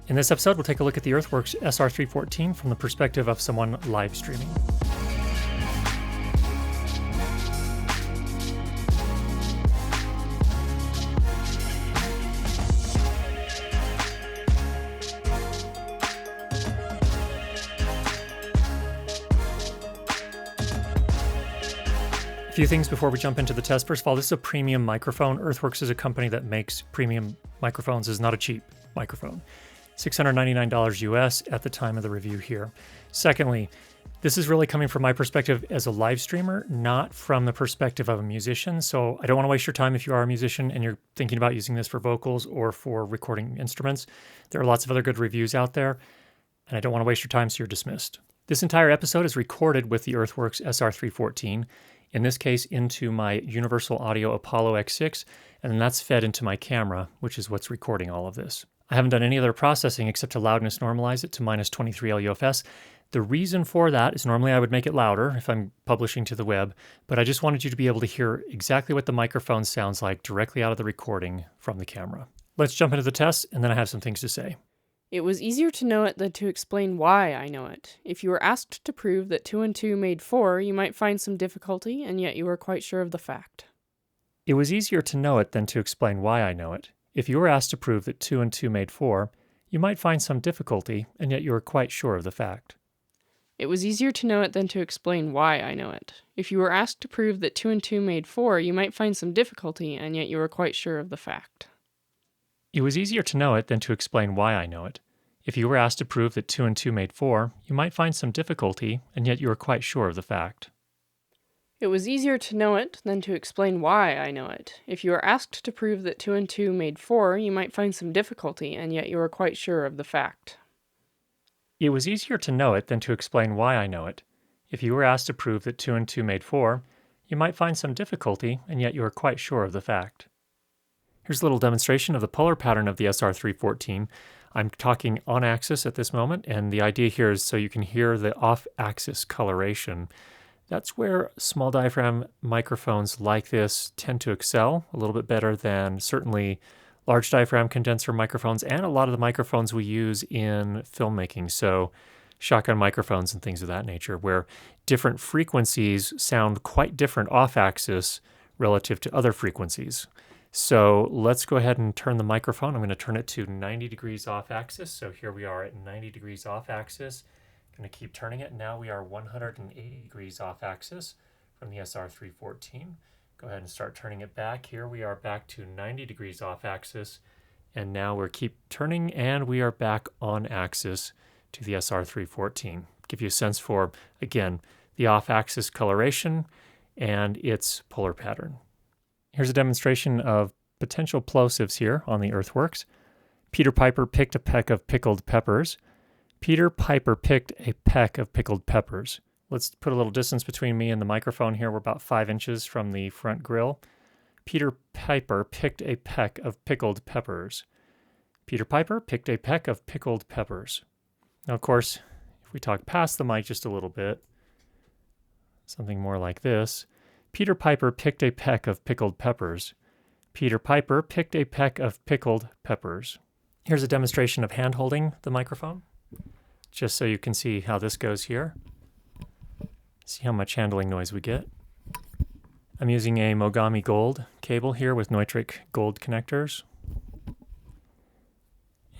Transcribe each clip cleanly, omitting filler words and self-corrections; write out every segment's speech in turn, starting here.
In this episode, we'll take a look at the Earthworks SR314 from the perspective of someone live streaming. A few things before we jump into the test. First of all, this is a premium microphone. Earthworks is a company that makes premium microphones. It's not a cheap microphone. $699 US at the time of the review here. Secondly, this is really coming from my perspective as a live streamer, not from the perspective of a musician. So I don't want to waste your time if you are a musician and you're thinking about using this for vocals or for recording instruments. There are lots of other good reviews out there, and I don't want to waste your time, so you're dismissed. This entire episode is recorded with the Earthworks SR314, in this case into my Universal Audio Apollo X6, and then that's fed into my camera, which is what's recording all of this. I haven't done any other processing except to loudness normalize it to minus 23 LUFS. The reason for that is normally I would make it louder if I'm publishing to the web, but I just wanted you to be able to hear exactly what the microphone sounds like directly out of the recording from the camera. Let's jump into the test, and then I have some things to say. It was easier to know it than to explain why I know it. If you were asked to prove that 2 and 2 made 4, you might find some difficulty, and yet you were quite sure of the fact. It was easier to know it than to explain why I know it. If you were asked to prove that 2 and 2 made 4, you might find some difficulty, and yet you were quite sure of the fact. It was easier to know it than to explain why I know it. If you were asked to prove that 2 and 2 made 4, you might find some difficulty, and yet you were quite sure of the fact. It was easier to know it than to explain why I know it. If you were asked to prove that 2 and 2 made 4, you might find some difficulty, and yet you were quite sure of the fact. It was easier to know it than to explain why I know it. If you were asked to prove that 2 and 2 made 4, you might find some difficulty, and yet you were quite sure of the fact. It was easier to know it than to explain why I know it. If you were asked to prove that 2 and 2 made 4, you might find some difficulty, and yet you are quite sure of the fact. Here's a little demonstration of the polar pattern of the SR314. I'm talking on axis at this moment, and the idea here is so you can hear the off-axis coloration. That's where small diaphragm microphones like this tend to excel a little bit better than certainly large diaphragm condenser microphones and a lot of the microphones we use in filmmaking. So shotgun microphones and things of that nature, where different frequencies sound quite different off-axis relative to other frequencies. So let's go ahead and turn the microphone. I'm going to turn it to 90 degrees off-axis. So here we are at 90 degrees off-axis. Going to keep turning it. Now we are 180 degrees off-axis from the SR314. Go ahead and start turning it back. Here we are back to 90 degrees off-axis. And now we're keep turning, and we are back on axis to the SR314. Give you a sense for, again, the off-axis coloration and its polar pattern. Here's a demonstration of potential plosives here on the Earthworks. Peter Piper picked a peck of pickled peppers. Peter Piper picked a peck of pickled peppers. Let's put a little distance between me and the microphone here. We're about 5 inches from the front grill. Peter Piper picked a peck of pickled peppers. Peter Piper picked a peck of pickled peppers. Now, of course, if we talk past the mic just a little bit, something more like this. Peter Piper picked a peck of pickled peppers. Peter Piper picked a peck of pickled peppers. Here's a demonstration of hand holding the microphone, just so you can see how this goes here. See how much handling noise we get. I'm using a Mogami Gold cable here with Neutrik Gold connectors.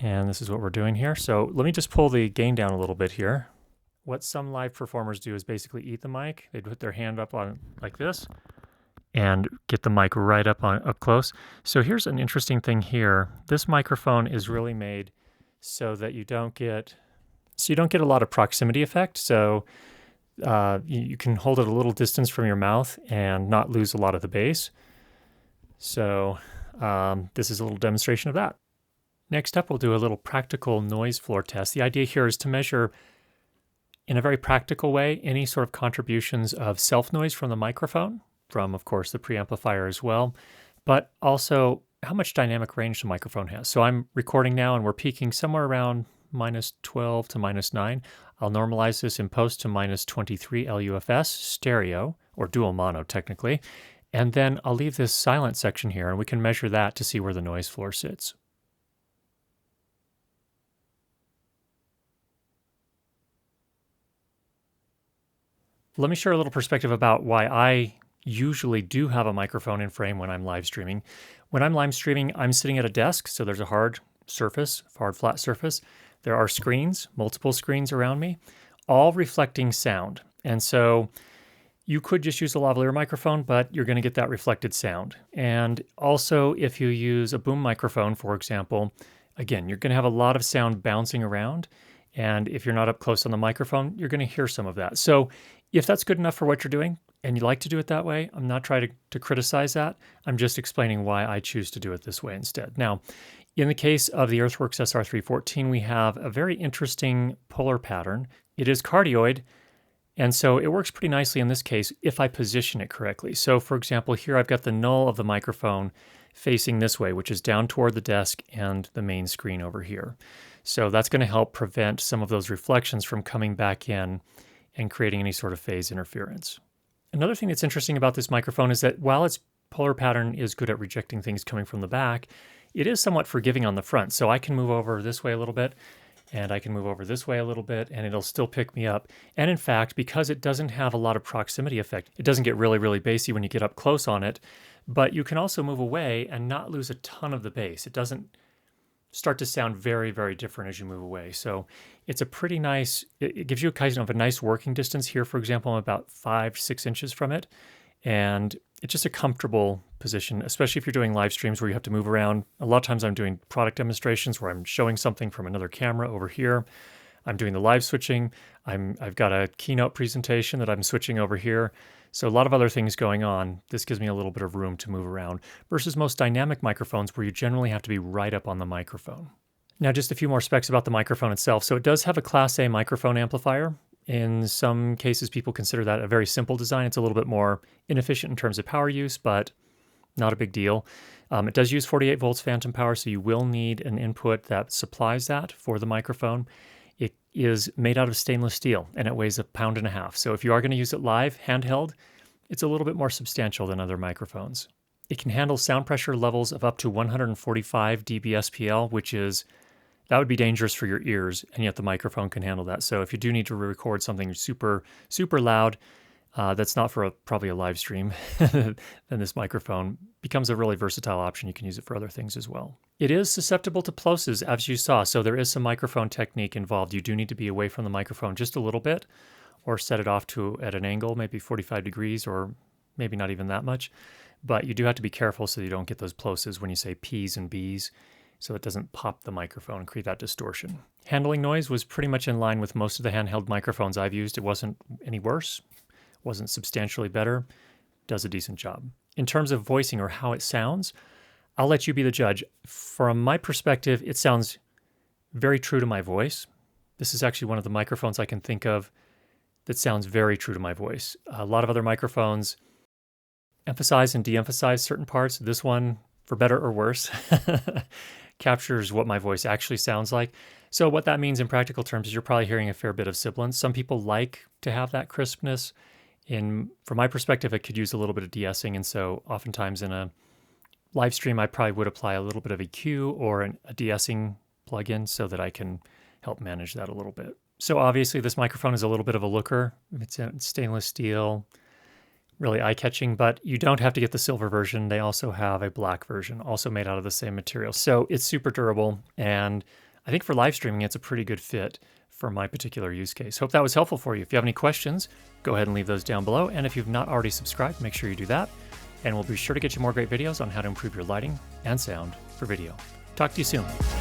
And this is what we're doing here. So let me just pull the gain down a little bit here. What some live performers do is basically eat the mic. They put their hand up on like this and get the mic right up close. So here's an interesting thing here. This microphone is really made so that you don't get a lot of proximity effect. So you can hold it a little distance from your mouth and not lose a lot of the bass. So this is a little demonstration of that. Next up, we'll do a little practical noise floor test. The idea here is to measure in a very practical way any sort of contributions of self-noise from the microphone, from, of course, the preamplifier as well, but also how much dynamic range the microphone has. So I'm recording now, and we're peaking somewhere around minus 12 to minus 9. I'll normalize this in post to minus 23 LUFS, stereo, or dual mono technically, and then I'll leave this silent section here, and we can measure that to see where the noise floor sits. Let me share a little perspective about why I usually do have a microphone in frame when I'm live streaming. When I'm live streaming, I'm sitting at a desk, so there's a hard surface, hard flat surface. There are screens, multiple screens around me, all reflecting sound. And so you could just use a lavalier microphone, but you're going to get that reflected sound. And also, if you use a boom microphone, for example, again, you're going to have a lot of sound bouncing around. And if you're not up close on the microphone, you're going to hear some of that. So if that's good enough for what you're doing and you like to do it that way, I'm not trying to criticize that. I'm just explaining why I choose to do it this way instead. Now, in the case of the Earthworks SR314, we have a very interesting polar pattern. It is cardioid, and so it works pretty nicely in this case if I position it correctly. So for example, here I've got the null of the microphone facing this way, which is down toward the desk and the main screen over here. So that's going to help prevent some of those reflections from coming back in and creating any sort of phase interference. Another thing that's interesting about this microphone is that while its polar pattern is good at rejecting things coming from the back, it is somewhat forgiving on the front. So I can move over this way a little bit, and I can move over this way a little bit, and it'll still pick me up. And in fact, because it doesn't have a lot of proximity effect, it doesn't get really, really bassy when you get up close on it, but you can also move away and not lose a ton of the bass. It doesn't start to sound very, very different as you move away. So it's a pretty nice, it gives you a kind of a nice working distance here. For example, I'm about 5-6 inches from it. And it's just a comfortable position, especially if you're doing live streams where you have to move around. A lot of times I'm doing product demonstrations where I'm showing something from another camera over here. I'm doing the live switching. I've got a keynote presentation that I'm switching over here. So a lot of other things going on. This gives me a little bit of room to move around versus most dynamic microphones where you generally have to be right up on the microphone. Now, just a few more specs about the microphone itself. So it does have a Class A microphone amplifier. In some cases, people consider that a very simple design. It's a little bit more inefficient in terms of power use, but not a big deal. It does use 48 volts phantom power, so you will need an input that supplies that for the microphone. It is made out of stainless steel, and it weighs 1.5 pounds. So if you are going to use it live, handheld, it's a little bit more substantial than other microphones. It can handle sound pressure levels of up to 145 dBSPL, that would be dangerous for your ears, and yet the microphone can handle that. So if you do need to record something super, super loud, that's not for probably a live stream, then this microphone becomes a really versatile option. You can use it for other things as well. It is susceptible to plosives, as you saw, so there is some microphone technique involved. You do need to be away from the microphone just a little bit, or set it off at an angle, maybe 45 degrees, or maybe not even that much. But you do have to be careful so you don't get those plosives when you say P's and B's, so it doesn't pop the microphone and create that distortion. Handling noise was pretty much in line with most of the handheld microphones I've used. It wasn't any worse, wasn't substantially better, does a decent job. In terms of voicing or how it sounds, I'll let you be the judge. From my perspective, it sounds very true to my voice. This is actually one of the microphones I can think of that sounds very true to my voice. A lot of other microphones emphasize and de-emphasize certain parts. This one, for better or worse, captures what my voice actually sounds like. So what that means in practical terms is you're probably hearing a fair bit of sibilance. Some people like to have that crispness. From my perspective, it could use a little bit of de-essing, and so oftentimes in a live stream, I probably would apply a little bit of EQ or a de-essing plugin so that I can help manage that a little bit. So obviously this microphone is a little bit of a looker. It's stainless steel, really eye-catching, but you don't have to get the silver version. They also have a black version, also made out of the same material. So it's super durable, and I think for live streaming, it's a pretty good fit for my particular use case. Hope that was helpful for you. If you have any questions, go ahead and leave those down below. And if you've not already subscribed, make sure you do that. And we'll be sure to get you more great videos on how to improve your lighting and sound for video. Talk to you soon.